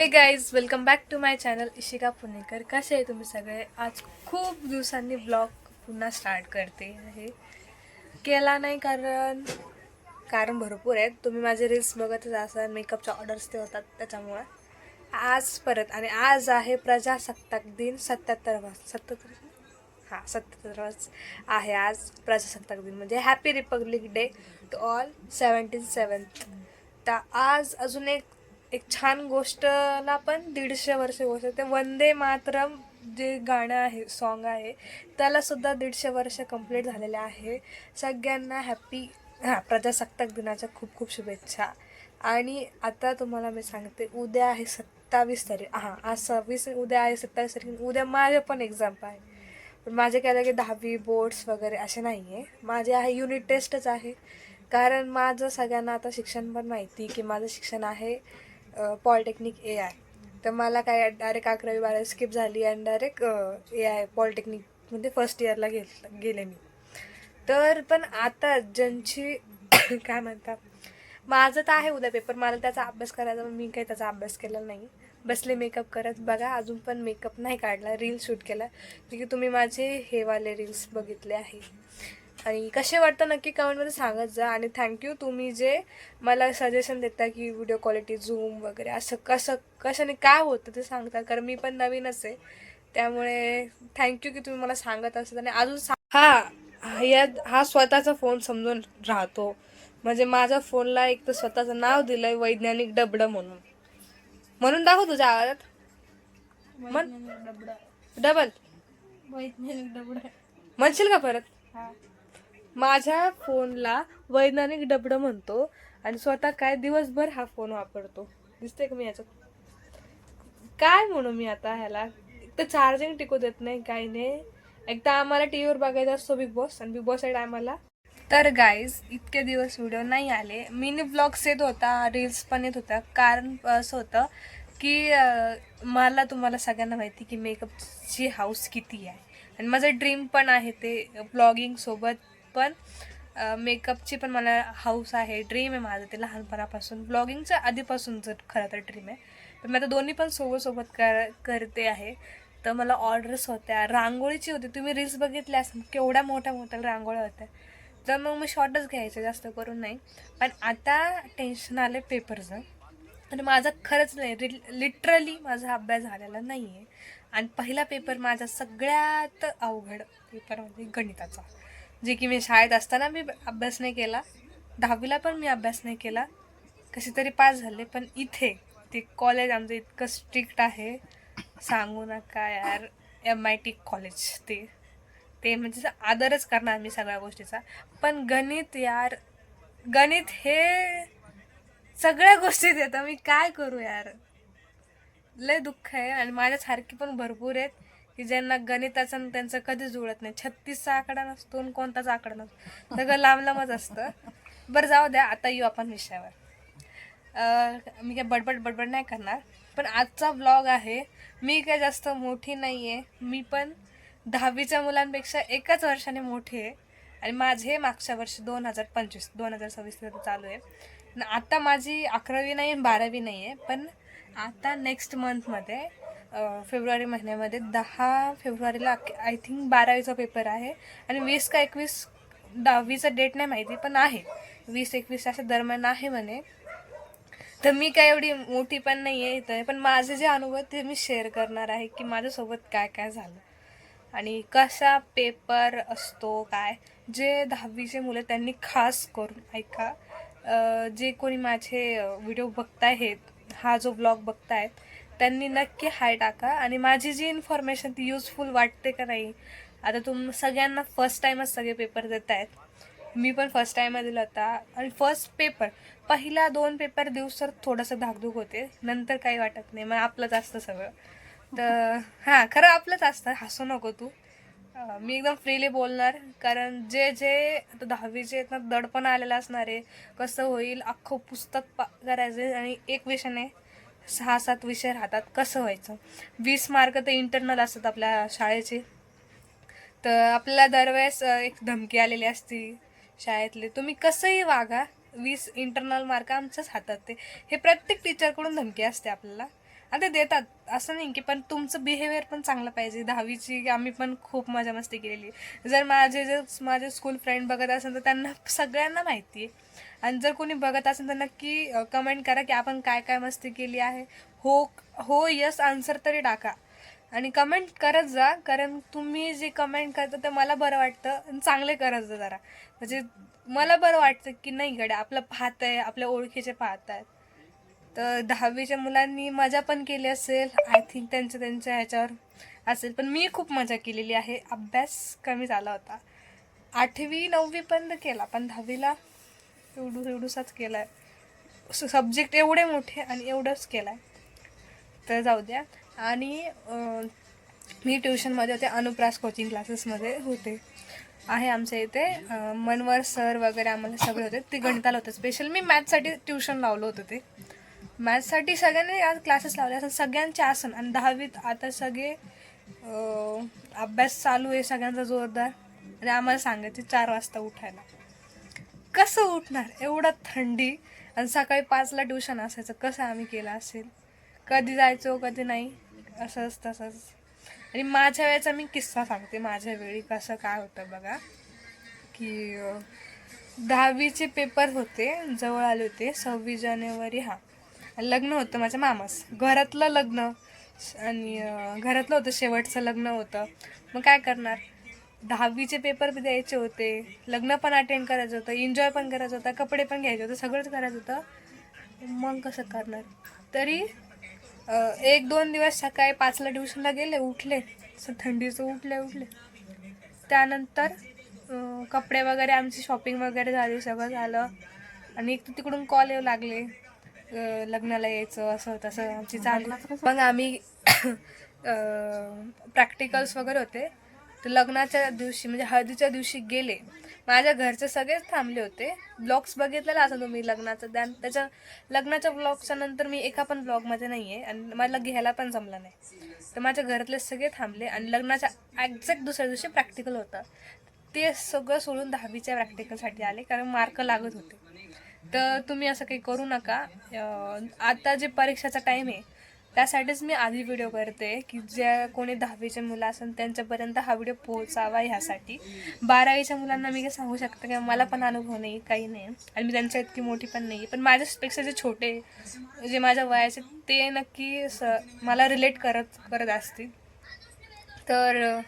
हे guys, welcome back to my channel Ishika Punekar. कसे आहे तुम्ही सगळे? आज खूप दिवसांनी ब्लॉग पुन्हा स्टार्ट करते आहे. केला नाही कारण कारण भरपूर आहेत. तुम्ही माझे रील्स बघतच असाल, मेकअपच्या ऑर्डर्स ते होतात त्याच्यामुळे आज परत. आणि आज आहे प्रजासत्ताक दिन 77 आहे आज प्रजासत्ताक दिन. म्हणजे happy republic day to all 77th. तर आज अजून एक एक छान गोष्टला पण 150 वर्ष गोष्ट. ते वंदे मातरम जे गाणं आहे, सॉन्ग आहे, त्याला सुद्धा 150 वर्ष कंप्लीट झालेले आहे. सगळ्यांना हॅपी प्रजासत्ताक दिनाच्या खूप खूप शुभेच्छा. आणि आता तुम्हाला मी सांगते, उद्या आहे 27 तारीख. आज 26, उद्या आहे 27 तारीख. उद्या माझे पण एक्झाम आहे. पण माझे काय की 10वी बोर्ड्स वगैरे असे नाही आहे. माझे आहे युनिट टेस्टच आहे. कारण माझं सगळ्यांना आता शिक्षण पण माहिती की माझं शिक्षण आहे पॉलिटेक्निक AI. तर मला काय डायरेक्ट 11वी 12वी स्किप झाली आणि डायरेक्ट AI पॉलिटेक्निकमध्ये फर्स्ट इयरला गेले मी. तर पण आता ज्यांची काय म्हणतात, माझं तर आहे उद्या पेपर, मला त्याचा अभ्यास करायचा, पण मी काही त्याचा अभ्यास केलेला नाही. बसले मेकअप करत. बघा, अजून पण मेकअप नाही काढला, रील शूट केला. की तुम्ही माझे हे वाले रील्स बघितले आहे. आणि कसे वाटतं नक्की कमेंटमध्ये सांगत जा. आणि थँक्यू तुम्ही जे मला सजेशन देता की व्हिडिओ क्वालिटी, झूम वगैरे असं कशाने काय होतं ते सांगता. कारण मी पण नवीनच आहे, त्यामुळे थँक्यू की तुम्ही मला सांगत असत. आणि अजून हा स्वतःचा फोन समजून राहतो. म्हणजे माझ्या फोनला एक तर स्वतःचं नाव दिलंय वैज्ञानिक डबडं म्हणून. म्हणून दाखव तुझ्या आवाजात डबल वैज्ञानिक डबडं म्हणशील का परत? माझ्या फोनला वैज्ञानिक डबडं म्हणतो आणि स्वतः काय दिवसभर हा फोन वापरतो. दिसते का मी याच्यात? काय म्हणू मी आता ह्याला? एक तर चार्जिंग टिकू देत नाही, काही नाही. एकदा आम्हाला टीव्हीवर बघायचा असतो बिग बॉस, आणि बिग बॉस टायमाला तर गाईज इतके दिवस व्हिडिओ नाही आले. मिनी ब्लॉग्स येत होता, रील्स पण येत होता. कारण असं होतं की मला तुम्हाला सगळ्यांना माहिती की मेकअपची हाऊस किती आहे. आणि माझं ड्रीम पण आहे ते ब्लॉगिंगसोबत पण मेकअपची पण मला हाऊस आहे, ड्रीम आहे माझं ते लहानपणापासून. ब्लॉगिंगचं आधीपासून जर खरं तर ड्रीम आहे. पण मी आता दोन्ही पण सोबत करते आहे. तर मला ऑर्डर्स होत्या, रांगोळीची होती. तुम्ही रील्स बघितल्या असेल, केवढ्या मोठ्या मोठ्या रांगोळ्या होत्या. तर मग मी शॉर्टच घ्यायचे, जास्त करून नाही. पण आता टेन्शन आलं पेपरचं. आणि माझा खरंच नाही, लिटरली माझा अभ्यास झालेला नाही आहे. आणि पहिला पेपर माझा सगळ्यात अवघड पेपर म्हणजे गणिताचा, जे की मी शाळेत असताना मी अभ्यास नाही केला, 10वीला पण मी अभ्यास नाही केला. कशी तरी पास झाले. पण इथे ते कॉलेज आमचं इतकं स्ट्रिक्ट आहे, सांगू नका यार. MIT कॉलेज, ते ते म्हणजे आदरच करणार मी सगळ्या गोष्टीचा. पण गणित यार, गणित हे सगळ्या गोष्टीत येतं. मी काय करू यार, लय दुःख आहे. आणि माझ्यासारखी पण भरपूर आहेत की ज्यांना गणिताचं त्यांचं कधीच जुळत नाही. 36चा आकडा नसतो आणि कोणताच आकडा नसतो, सगळं लांब लांबच असतं. बरं, जाऊ द्या, आता येऊ आपण विषयावर. मी काय बडबड नाही करणार. पण आजचा व्लॉग आहे, मी काय जास्त मोठी नाही आहे. मी पण 10वीच्या मुलांपेक्षा एकाच वर्षाने मोठी आहे. आणि माझे मागच्या वर्षी 2025 2026 चालू आहे. आता माझी 11वी नाही आणि 12वी नाही आहे. पण आता नेक्स्ट मंथमध्ये फेब्रुवारी महिन्यामध्ये 10 फेब्रुवारीला आय थिंक 12वीचा पेपर आहे. आणि 20 का 21, 10वीचा डेट नाही माहिती, पण आहे 20-21 अशा दरम्यान आहे म्हणे. तर मी काय एवढी मोठी पण नाही आहे इथं. पण माझे जे अनुभव ते मी शेअर करणार आहे की माझ्यासोबत काय काय झालं आणि कसा पेपर असतो. काय जे 10वीचे मुलं त्यांनी खास करून ऐका. जे कोणी माझे व्हिडिओ बघतायत, हा जो ब्लॉग बघतायत, त्यांनी नक्की हाय टाका. आणि माझी जी इन्फॉर्मेशन ती युजफुल वाटते का नाही. आता सगळ्यांना फर्स्ट टाईमच सगळे पेपर देत आहेत. मी पण फर्स्ट टाईम दिला होता. आणि फर्स्ट पेपर, पहिला 2 पेपर दिवस थोडंसं धाकधूक होते, नंतर काही वाटत नाही. मग आपलंच असतं सगळं. तर खरं आपलंच असतं, हसू नको तू. मी एकदम फ्रीली बोलणार. कारण जे आता 10वीचे आहेत ना, दडपण आलेलं असणार आहे. कसं होईल, अख्खं पुस्तक करायचं आणि एक विषयाने 6-7 विषय राहतात, कसं व्हायचं. 20 मार्क तर इंटरनल असतात आपल्या शाळेचे. तर आपल्याला दरवेळेस एक धमकी आलेली असती शाळेतले, तुम्ही कसंही वागा, 20 इंटरनल मार्क आमच्याच हातात. हे प्रत्येक टीचरकडून धमकी असते आपल्याला. आता देतात असं नाही की, पण तुमचं बिहेवियर पण चांगलं पाहिजे. 10वीची आम्ही पण खूप मजा मस्ती केलेली. जर माझे स्कूल फ्रेंड बघत असेल तर त्यांना सगळ्यांना माहिती आहे. आणि जर कोणी बघत असेल तर नक्की कमेंट करा की आपण काय काय मस्ती केली आहे. हो हो यस आन्सर तरी टाका आणि कमेंट करत जा, कारण तुम्ही जे कमेंट करता ते मला बरं वाटतं आणि चांगले करत जा जरा. म्हणजे मला बरं वाटतं की नाही गड्या आपलं पाहत आहे, आपल्या ओळखीचे पाहत आहेत. तर 10वीच्या मुलांनी मजा पण केली असेल, आय थिंक त्यांच्या ह्याच्यावर असेल, पण मी खूप मजा केलेली आहे. अभ्यास कमी झाला होता. 8वी 9वी पर्यंत केला, पण 10वीला एवढूसाच केला आहे. सब्जेक्ट एवढे मोठे आणि एवढंच केलं आहे. तर जाऊ द्या. आणि मी ट्युशनमध्ये होते, अनुप्रास कोचिंग क्लासेसमध्ये होते. आहे आमच्या इथे मनवर सर वगैरे आम्हाला सगळे होते. ते गणिताला होतं स्पेशल. मी मॅथ्ससाठी ट्युशन लावलं होतं. ते मॅथ्ससाठी सगळ्यांनी आज क्लासेस लावले असं सगळ्यांचे आसन. आणि 10वीत आता सगळे अभ्यास चालू आहे सगळ्यांचा जोरदार. आणि आम्हाला सांगायचे 4 वाजता उठायला. कसं उठणार एवढं थंडी आणि सकाळी 5ला ट्युशन असायचं. कसं आम्ही केलं असेल, कधी जायचो कधी नाही, असंच तसंच. आणि माझ्या वेळेचा मी किस्सा सांगते. माझ्या वेळी कसं काय होतं बघा, की 10वीचे पेपर होते, जवळ आले होते. 26 जानेवारी लग्न होतं माझ्या मामास, घरातलं लग्न. आणि घरातलं होतं, शेवटचं लग्न होतं. मग काय करणार, 10वीचे पेपर बी द्यायचे होते, लग्न पण अटेंड करायचं होतं, एन्जॉय पण करायचं होतं, कपडे पण घ्यायचे होते, सगळंच करायचं होतं. मग कसं करणार. तरी 1-2 दिवस सकाळी 5ला ट्युशनला गेले, उठले असं थंडीचं, उठले. त्यानंतर कपडे वगैरे आमची शॉपिंग वगैरे झाली, सगळं झालं. आणि एक तर तिकडून कॉल येऊ लागले लग्नाला यायचं, असं तसं आमची चालू. मग आम्ही प्रॅक्टिकल्स वगैरे होते, तर लग्नाच्या दिवशी म्हणजे हळदीच्या दिवशी गेले. माझ्या घरचे सगळेच थांबले होते. ब्लॉग्स बघितलेला असं तुम्ही लग्नाचं. त्याच्या लग्नाच्या ब्लॉगच्या नंतर मी एका पण ब्लॉगमध्ये नाही आहे आणि मला घ्यायला पण जमला नाही. तर माझ्या घरातले सगळे थांबले आणि लग्नाच्या एक्झॅक्ट दुसऱ्या दिवशी प्रॅक्टिकल होतं. ते सगळं सोडून 10वीच्या प्रॅक्टिकलसाठी आले, कारण मार्क लागत होते. तर तुम्ही असं काही करू नका. आता जे परीक्षाचा टाईम आहे त्यासाठीच मी आधी व्हिडिओ करते, की ज्या कोणी 10वीचे मुलं असेल त्यांच्यापर्यंत हा व्हिडिओ पोहोचावा ह्यासाठी. 12वीच्या मुलांना मी काय सांगू शकते की मला पण अनुभव नाही, काही नाही, आणि मी त्यांच्या इतकी मोठी पण नाही. पण माझ्यापेक्षा जे छोटे, जे माझ्या वयाचे, ते नक्की मला रिलेट करत असतील. तर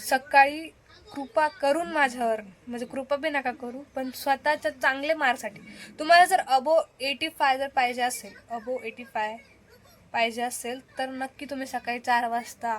सकाळी कृपा करून माझ्यावर, म्हणजे कृपा बी नका करू, पण स्वतःच्या चांगले मार्कसाठी तुम्हाला जर अबो 85 जर पाहिजे असेल तर नक्की तुम्ही सकाळी 4 वाजता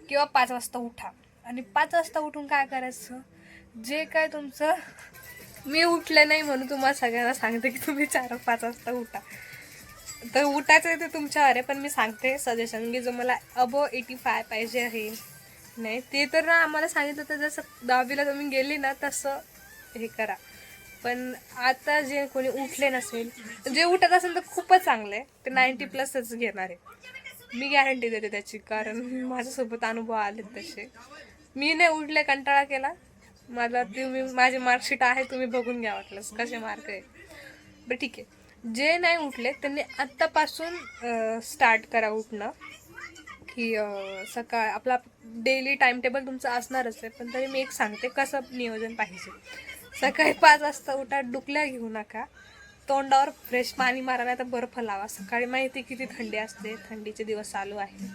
किंवा 5 वाजता उठा. आणि 5 वाजता उठून काय करायचं, जे काय तुमचं, मी उठले नाही म्हणून तुम्हाला सगळ्यांना सांगते की तुम्ही 4-5 वाजता उठा. तर उठायचं ते तुमच्यावर आहे, पण मी सांगते सजेशन की जो मला अबो 85 पाहिजे आहे. नाही ते तर ना आम्हाला सांगितलं तर जसं 10वीला तुम्ही गेली ना तसं हे करा. पण आता जे कोणी उठले नसेल, जे उठत असेल तर खूपच चांगलं आहे, ते 90+ घेणार आहे. मी गॅरंटी देते त्याची, कारण माझ्यासोबत अनुभव आले तसे. मी नाही उठले, कंटाळा केला. माझी मार्कशीट आहे, तुम्ही बघून घ्या वाटलंच कसे मार्क आहे. बरं ठीक आहे. जे नाही उठले त्यांनी आत्तापासून स्टार्ट करा उठणं, की सकाळ आपला डेली टाइम टेबल तुमचं असणारच आहे, पण तरी मी एक सांगते कसं नियोजन पाहिजे. सकाळी 5 वाजता उठा, डुकल्या घेऊ नका, तोंडावर फ्रेश पाणी मारा, नाही तर बर्फ लावा. सकाळी माहिती किती थंडी असते, थंडीचे दिवस चालू आहे.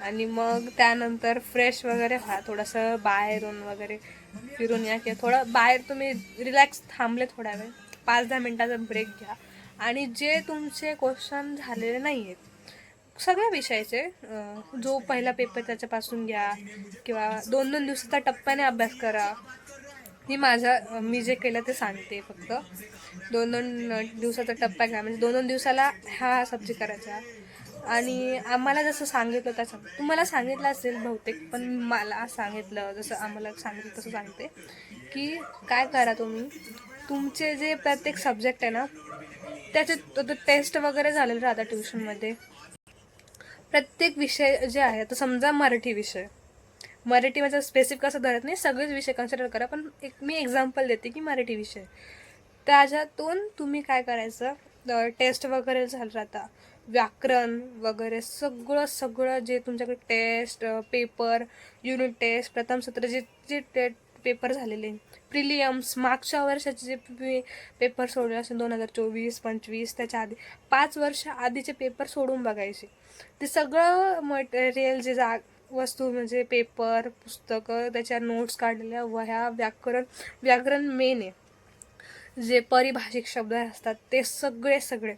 आणि मग त्यानंतर फ्रेश वगैरे व्हा, थोडंसं बाहेरून वगैरे फिरून या, किंवा थोडं बाहेर तुम्ही रिलॅक्स थांबले थोडा वेळ, 5-10 मिनिटाचा ब्रेक घ्या. आणि जे तुमचे क्वेश्चन झालेले नाही आहेत सगळ्या विषयाचे, जो पहिला पेपर त्याच्यापासून घ्या, किंवा 2-2 दिवसाचा टप्प्याने अभ्यास करा. मी जे केलं ते सांगते. फक्त 2-2 दिवसाचा टप्पा घ्या, म्हणजे 2-2 दिवसाला हा सब्जेक्ट करायचा. आणि आम्हाला जसं सांगितलं तसं तुम्हाला सांगितलं असेल बहुतेक, पण मला सांगितलं जसं आम्हाला सांगितलं तसं सांगते, की काय करा तुम्ही, तुमचे जे प्रत्येक सब्जेक्ट आहे ना त्याचे टेस्ट वगैरे झालेले राहतात ट्युशनमध्ये. प्रत्येक विषय जे आहे, तर समजा मराठी म्हणजे स्पेसिफिक असं धरत नाही, सगळेच विषय कन्सिडर करा, पण मी एक्झाम्पल देते की मराठी विषय, त्याच्यातून तुम्ही काय करायचं, टेस्ट वगैरे झालं राहता, व्याकरण वगैरे सगळं जे तुमच्याकडे टेस्ट पेपर युनिट टेस्ट प्रथम सत्र जे जे पेपर झालेले प्रिलियम्स मागच्या वर्षाचे जे पेपर सोडले असेल 2024 25 त्याच्या आधी 5 वर्ष आधीचे पेपर सोडून बघायचे. ते सगळं मटेरियल जे वस्तू म्हणजे पेपर पुस्तकं त्याच्या नोट्स काढलेल्या वह्या व्याकरण मेन आहे. जे पारिभाषिक शब्द असतात ते सगळे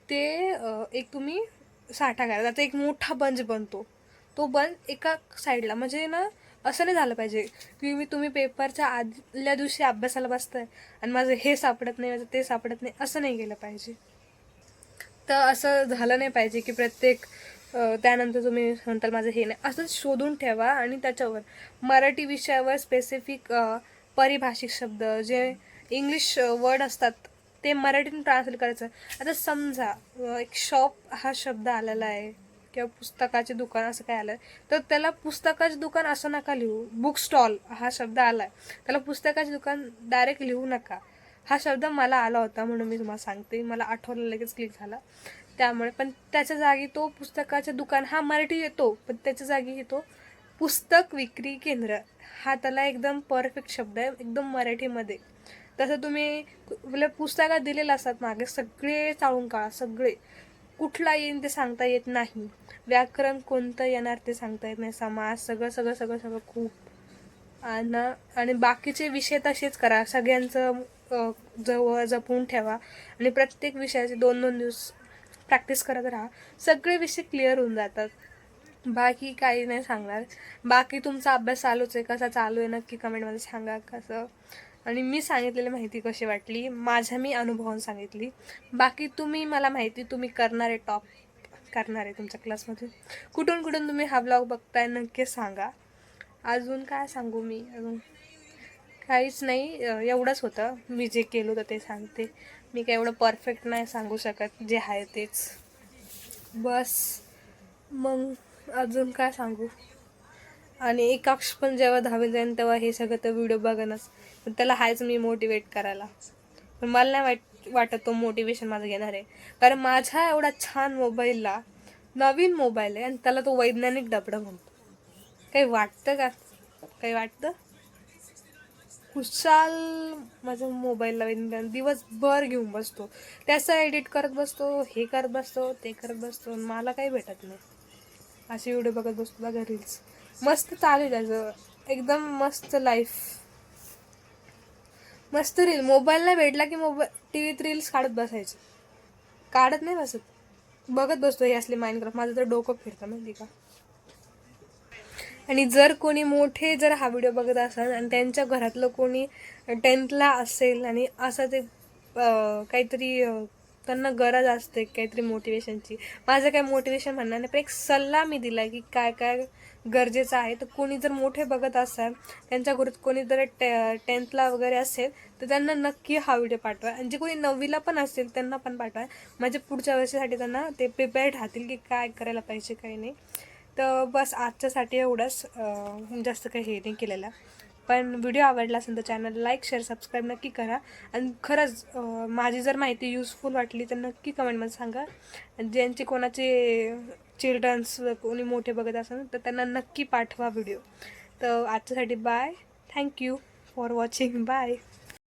ते एक तुम्ही साठा करा. त्याचा एक मोठा बंच बनतो. तो बंच एका साईडला म्हणजे ना असं नाही झालं पाहिजे की तुम्ही पेपरच्या आदल्या दिवशी अभ्यासाला बसताय आणि माझं हे सापडत नाही माझं ते सापडत नाही असं नाही केलं पाहिजे. तर असं झालं नाही पाहिजे की प्रत्येक त्यानंतर तुम्ही म्हणताल माझं हे नाही असं शोधून ठेवा. आणि त्याच्यावर मराठी विषयावर स्पेसिफिक पारिभाषिक शब्द जे इंग्लिश वर्ड असतात ते मराठीतून ट्रान्सलेट करायचं. आता समजा एक शॉप हा शब्द आलेला आहे किंवा पुस्तकाचे दुकान असं काय आलं तर त्याला पुस्तकाचे दुकान असं नका लिहू. बुक स्टॉल हा शब्द आला आहे त्याला पुस्तकाचे दुकान डायरेक्ट लिहू नका. हा शब्द मला आला होता म्हणून मी तुम्हाला सांगते. मला आठवलं लगेच क्लिक झाला त्यामुळे. पण त्याच्या जागी तो पुस्तकाचे दुकान हा मराठी येतो पण त्याच्या जागी येतो पुस्तक विक्री केंद्र. हा त्याला एकदम परफेक्ट शब्द आहे एकदम मराठीमध्ये. तसं तुम्ही पुस्तकात दिलेलं असतात मागे सगळे चाळून काढा. सगळे कुठला येईन ते सांगता येत नाही. व्याकरण कोणतं येणार ते सांगता येत नाही. समाज सगळं खूप. आणि बाकीचे विषय तसेच करा. सगळ्यांचं जवळ जपून ठेवा आणि प्रत्येक विषयाचे 2-2 दिवस प्रॅक्टिस करत राहा. सगळे विषय क्लिअर होऊन जातात. बाकी काही नाही सांगणार. बाकी तुमचा अभ्यास चालूच आहे. कसा चालू आहे नक्की कमेंटमध्ये सांगा कसं. आणि मी सांगितलेली माहिती कशी वाटली माझ्या मी अनुभवान सांगितली. बाकी तुम्ही मला माहिती तुम्ही करणार आहे टॉप करणार आहे तुमच्या क्लासमध्ये. कुठून तुम्ही हा ब्लॉग बघताय नक्की सांगा. अजून काय सांगू मी अजून काहीच नाही. एवढंच होतं मी जे केलं होतं ते सांगते. मी काय एवढं परफेक्ट नाही सांगू शकत. जे आहे तेच बस. मग अजून काय सांगू. आणि एकाक्ष पण जेव्हा 10वी जाईन तेव्हा हे सगळं तर व्हिडिओ बघणच. पण त्याला हायच मी मोटिवेट करायला. पण मला नाही वाटत तो मोटिवेशन माझं घेणार आहे. कारण माझ्या एवढा छान मोबाईलला नवीन मोबाईल आहे आणि त्याला तो वैज्ञानिक डबडं म्हणतो. काही वाटतं का. काही वाटतं. खुशाल माझ्या मोबाईलला वैज्ञानिक दिवसभर घेऊन बसतो. त्याचं एडिट करत बसतो हे करत बसतो ते करत बसतो. मला काही भेटत नाही. असे व्हिडिओ बघत बसतो बघा रील्स. मस्त चालू त्याचं एकदम मस्त लाईफ. मस्त रील. मोबाईल नाही भेटला की टीव्हीत रील्स काढत बसायचे. काढत नाही बसत बघत बसतो हे असले माइनक्राफ्ट. माझं तर डोकं फिरतं माहिती का. आणि जर कोणी मोठे जर हा व्हिडिओ बघत असाल आणि त्यांच्या घरातलं कोणी 10th असेल आणि असं ते काहीतरी त्यांना गरज असते काहीतरी मोटिवेशनची. माझं काय मोटिवेशन म्हणणार नाही पण एक सल्ला मी दिला की काय काय गरजेचं आहे. तर कोणी जर मोठे बघत असाल त्यांच्या घरात कोणी जर 10th वगैरे असेल तर त्यांना नक्की हा व्हिडिओ पाठवा. आणि जे कोणी 9वीला पण असेल त्यांना पण पाठवा. म्हणजे पुढच्या वर्षासाठी त्यांना ते प्रिपेअर्ड राहतील की काय करायला पाहिजे काही नाही. तर बस आजच्यासाठी एवढंच. जास्त काही हे नाही केलेलं. पण व्हिडिओ आवडला असेल तर चॅनल लाईक शेअर सबस्क्राईब नक्की करा. आणि खरंच माझी जर माहिती युजफुल वाटली तर नक्की कमेंटमध्ये सांगा. ज्यांचे कोणाचे चिल्ड्रन्स कोणी मोठे बघत असेल तर त्यांना नक्की पाठवा व्हिडिओ. तर आजच्यासाठी bye. Thank you for watching. Bye.